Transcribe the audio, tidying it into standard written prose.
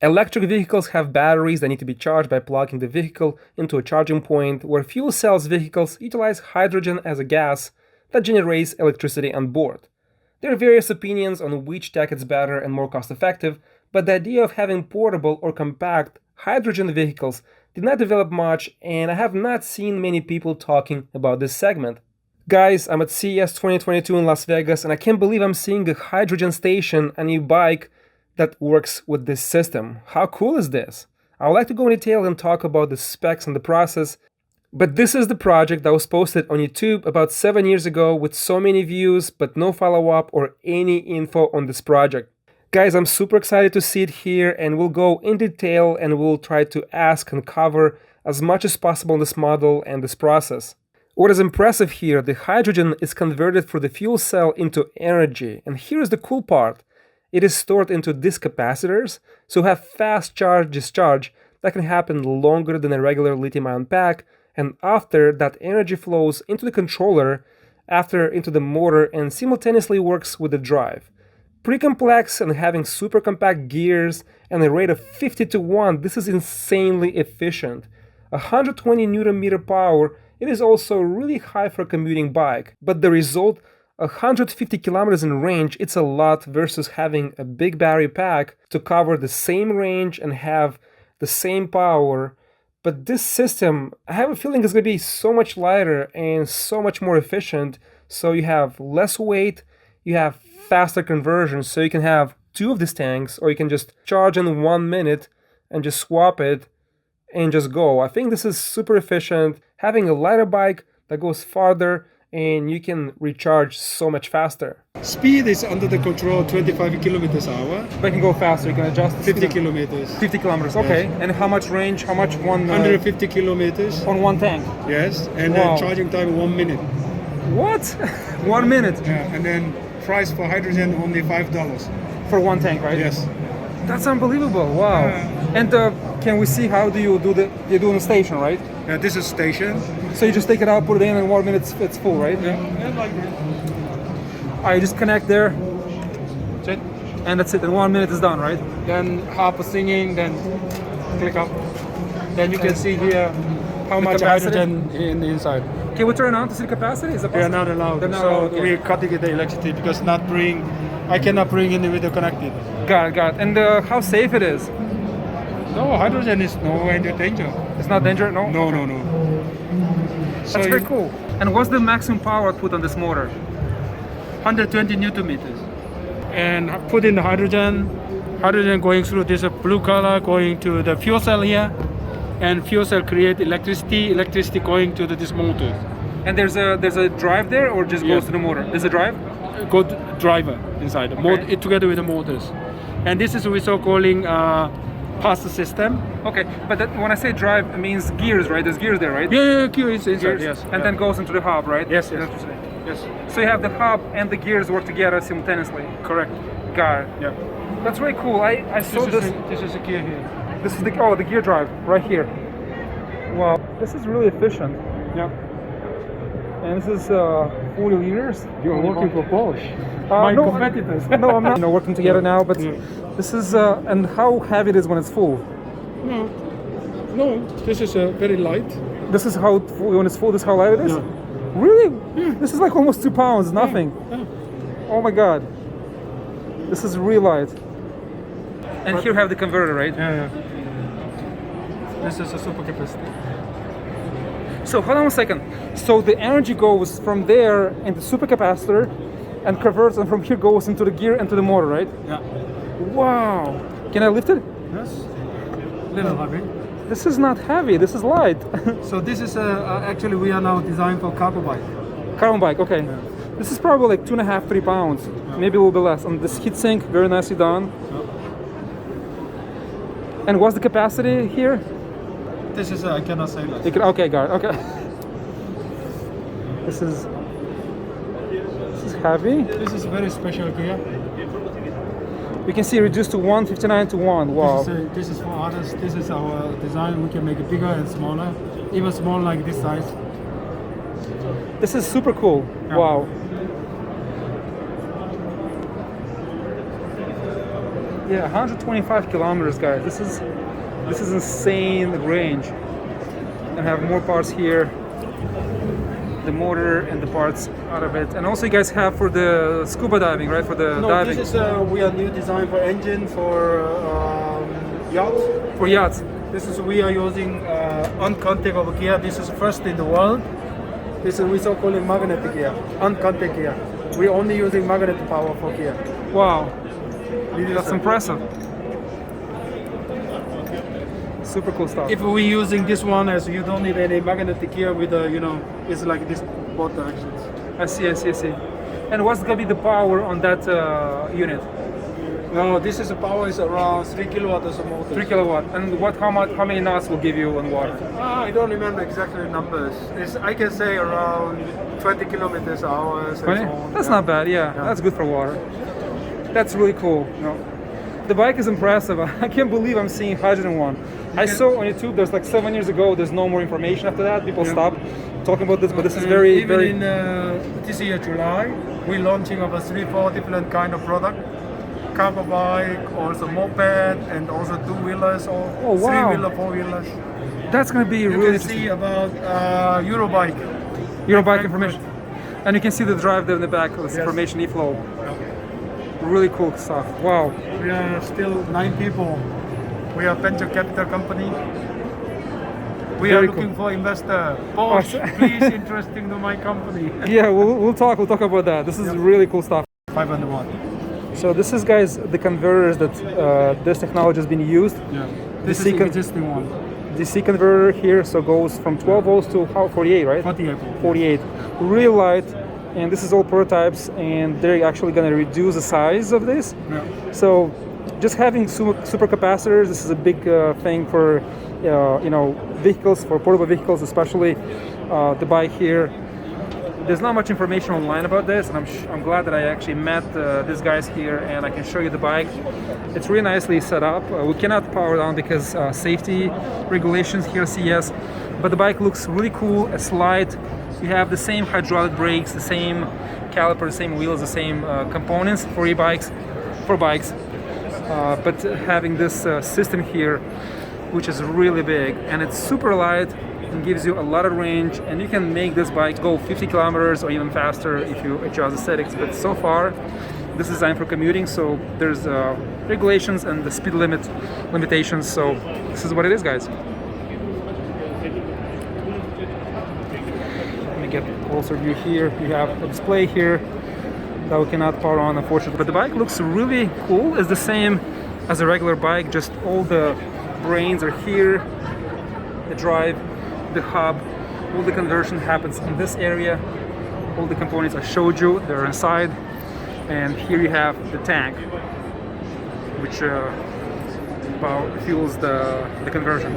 Electric vehicles have batteries that need to be charged by plugging the vehicle into a charging point, where fuel cells vehicles utilize hydrogen as a gas that generates electricity on board. There are various opinions on which tech is better and more cost-effective, but the idea of having portable or compact hydrogen vehicles did not develop much, and I have not seen many people talking about this segment. Guys, I'm at CES 2022 in Las Vegas, and I can't believe I'm seeing a hydrogen station, a new bike that works with this system. How cool is this? I would like to go in detail and talk about the specs and the process, but this is the project that was posted on YouTube about 7 years ago with so many views, but no follow-up or any info on this project. Guys, I'm super excited to see it here, and we'll go in detail and we'll try to ask and cover as much as possible on this model and this process. What is impressive here, the hydrogen is converted through the fuel cell into energy, and here is the cool part. It is stored into these capacitors, so have fast charge discharge that can happen longer than a regular lithium-ion pack, and after that energy flows into the controller, after into the motor, and simultaneously works with the drive. Pretty complex, and having super compact gears and a rate of 50 to 1, this is insanely efficient. 120 Nm power, it is also really high for a commuting bike, but the result, 150 kilometers in range, it's a lot versus having a big battery pack to cover the same range and have the same power. But this system, I have a feeling, is going to be so much lighter and so much more efficient. So you have less weight, you have faster conversion, so you can have 2 of these tanks, or you can just charge in 1 minute and just swap it and just go. I think this is super efficient, having a lighter bike that goes farther, and you can recharge so much faster. Speed is under the control 25 kilometers an hour. But you can go faster, you can adjust the 50 speed. kilometers. 50 kilometers, okay. Yes. And how much range, how much one... 150 kilometers. On one tank? Yes, and Wow. then charging time 1 minute. What? 1 minute? Yeah, and then price for hydrogen only $5. For one tank, right? Yes. That's unbelievable, wow. And can we see how you do in the station, right? Yeah, this is station. So you just take it out, put it in 1 minute, it's full, right? Yeah, and like that. I just connect there, That's it. and that's it, in 1 minute it's done, right? Then half a singing, then click up. Then you can see here how much capacity? hydrogen in the inside. Can we turn on to see the capacity? Is that They are possible? not allowed. They're not so allowed, yeah. we're cutting the electricity because I cannot bring in the video connected. Got it. And how safe it is? No, hydrogen is no danger. It's not dangerous, no? No. So That's very cool. And what's the maximum power output on this motor? 120 Newton meters. And put in the hydrogen going through this blue color going to the fuel cell here, and fuel cell create electricity going to this motor. And there's a drive there, or just Yeah. goes to the motor? There's a drive? Good driver inside, Okay. it together with the motors. And this is we so calling pass system. Okay, but when I say drive, it means gears, right? There's gears there, right? Yeah, Q is inside, Gears, yes. and then goes into the hub, right? Yes. Yes. So you have the hub and the gears work together simultaneously. Correct. Got it. Yeah. That's very cool. I saw this. This is a gear here. This is the gear drive right here. Wow, this is really efficient. Yeah. And this is 40 liters. You're working for Bosch. My My competitors. No, I'm not. Working together now, but Yeah. this is and how heavy it is when it's full. No, this is very light. This is how when it's full. This is how light it is. Yeah. Really? This is like almost 2 pounds. Nothing. Yeah. Oh my god. This is real light. And here have the converter, right? Yeah. This is a super capacity. So hold on a second. So the energy goes from there into the supercapacitor and converts, and from here goes into the gear and to the motor, right? Yeah. Wow. Can I lift it? Yes. Little heavy. This is not heavy. This is light. So this is actually we are now designed for cargo bike. Carbon bike. Okay. Yeah. This is probably like 2.5, 3 pounds, maybe a little bit less. And this heat sink, very nicely done. And what's the capacity here? This is I cannot say less. Okay, got it. Okay. This is heavy. This is very special gear. You can see reduced to 159 to 1. Wow. This is for others. This is our design. We can make it bigger and smaller, even small like this size. This is super cool. Yeah. Wow. Yeah, 125 kilometers, guys. This is insane range. And have more parts here. The motor and the parts out of it. And also you guys have for the scuba diving, right? For the No, diving. this is we are new design for engine for yacht. For yachts. This is we are using uncontact over gear. This is first in the world. This is we so calling magnetic gear, uncontact gear. We're only using magnet power for gear. Wow. That's impressive. Super cool stuff. If we're using this one as you don't need any magnetic gear with it's like this both directions. I see. And what's gonna be the power on that unit? No, this is the power is around 3 kilowatt as a motor. 3 kilowatt. And how many knots will give you on water? I don't remember exactly the numbers. I can say around 20 kilometers an hour. And so on. That's not bad. Yeah, that's good for water. That's really cool. The bike is impressive. I can't believe I'm seeing hydrogen one. I saw on YouTube there's like 7 years ago. There's no more information after that. People stopped talking about this, but this is very, even very. In this year July, we're launching of a 3-4 different kind of product. Cargo bike, also moped, and also 2-wheelers or Oh, wow. 3-wheeler, 4-wheelers. That's gonna be You really can interesting. see about Eurobike. Eurobike information, and you can see the drive there in the back of this information Eflow. Really cool stuff. Wow. We are still 9 people. We are venture capital company. We Very are looking cool. for investor. Boss, please interesting to my company. Yeah, we'll talk about that. This is really cool stuff. 500 watt. So this is, guys, the converters that this technology has been used. Yeah. This is the existing one. DC converter here, so goes from 12 volts to 48, right? 48. 48. Real light, and this is all prototypes, and they're actually going to reduce the size of this. Yeah. So just having super capacitors, this is a big thing for vehicles, for portable vehicles, especially the bike here. There's not much information online about this, and I'm glad that I actually met these guys here, and I can show you the bike. It's really nicely set up. We cannot power down because safety regulations here, CES, but the bike looks really cool. It's light. You have the same hydraulic brakes, the same caliper, the same wheels, the same components for bikes. But having this system here, which is really big, and it's super light and gives you a lot of range, and you can make this bike go 50 kilometers or even faster if you adjust the settings. But so far, this is designed for commuting, so there's regulations and the speed limitations. So this is what it is, guys. Let me get a closer view here. You have a display here that we cannot power on, unfortunately. But the bike looks really cool. It's the same as a regular bike, just all the brains are here. The drive, the hub, all the conversion happens in this area. All the components I showed you, they're inside. And here you have the tank, which fuels the conversion.